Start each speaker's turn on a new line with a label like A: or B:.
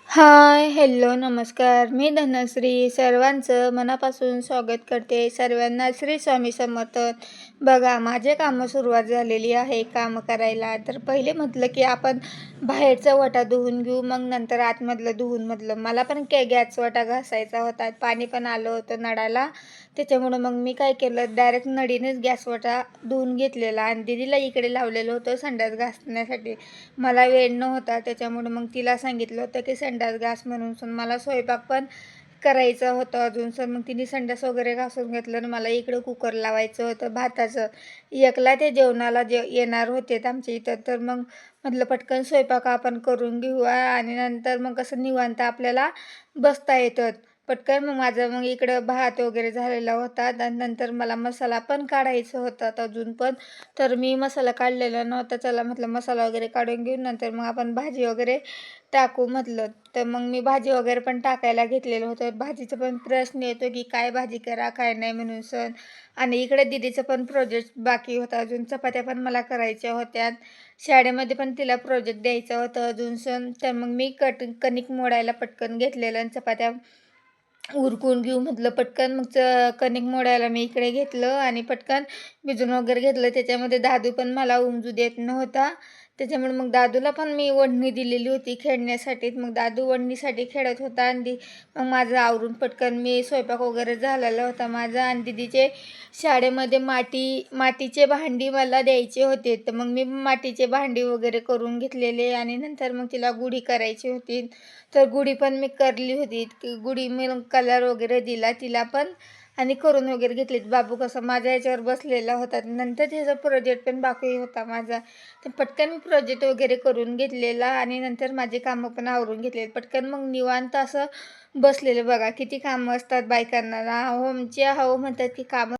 A: हाय, hello, नमस्कार. मी धनश्री. सर्वांचं मनापासून स्वागत करते. सर्वांना श्री स्वामी समर्थ. बघा, माझे कामं सुरुवात झालेली आहे कामं करायला. तर पहिले म्हटलं की आपण बाहेरचा वटा धुवून घेऊ, मग नंतर आतमधलं धुवून म्हटलं. मला पण गॅस वटा घासायचा होता. पाणी पण आलं होतं नळाला. त्याच्यामुळं मग मी काय केलं, डायरेक्ट नळीनेच गॅस वटा धुवून घेतलेला आणि दीदीला इकडे लावलेलं होतं संडास घासण्यासाठी. मला वेळ नव्हता त्याच्यामुळे मग तिला सांगितलं होतं की संडास घास म्हणून. सण मला स्वयंपाक पण करायचा होता अजून. सण मग तिने संडास वगैरे घासून घेतलं आणि मला इकडं कुकर लावायचं होतं भाताचं. एकला ते जेवणाला येणार होते आमच्या इथं. तर मग म्हटलं पटकन स्वयंपाक आपण करून घेऊया आणि नंतर मग कसं निवांत आपल्याला बसता येतं पटकन. मग इकडं भात वगैरे झालेला होता आणि नंतर मला मसाला पण काढायचा होता अजून पण. तर मी मसाला काढलेला नव्हता. चला म्हटलं मसाला वगैरे काढून घेऊन नंतर मग आपण भाजी वगैरे टाकू म्हटलं. तर मग मी भाजी वगैरे पण टाकायला घेतलेलं होतं. भाजीचा पण प्रश्न येतो की काय भाजी करा काय नाही म्हणून सण. आणि इकडे दीदीचं पण प्रोजेक्ट बाकी होता अजून. चपात्या पण मला करायच्या होत्या. शाळेमध्ये पण तिला प्रोजेक्ट द्यायचा होता अजून सण. तर मग मी कणिक मोडायला पटकन घेतलेलं आणि चपात्या उरकून घेऊ म्हटलं पटकन. मग कणिक मोडायला मी इकडे घेतलं आणि पटकन भिजून वगैरे घेतलं. त्याच्यामध्ये दादू पण मला उमजू देत नव्हता. त्याच्यामुळे मग दादूला पण मी ओढणी दिलेली होती खेळण्यासाठी. मग दादू ओढणीसाठी खेळत होता आणि मग माझं आवरून पटकन मी स्वयंपाक वगैरे झालेला होता माझा. आणि दीदीचे शाळेमध्ये मातीचे भांडी मला द्यायचे होते. तर मग मी मातीचे भांडी वगैरे करून घेतलेले आणि नंतर मग तिला गुढी करायची होती. तर गुढी पण मी करली होती. गुढी मी कलर वगैरे दिला तिला पण आणि करून वगैरे घेतलीत. बाबू कसं माझ्या ह्याच्यावर बसलेला होता. नंतर त्याचा प्रोजेक्ट पण बाकी होता माझा. तर पटकन मी प्रोजेक्ट वगैरे करून घेतलेला आणि नंतर माझे कामं पण आवरून घेतले. पटकन मग निवांत असं बसलेलं. बघा किती कामं असतात बायकांना. होमच्या हो म्हणतात की कामं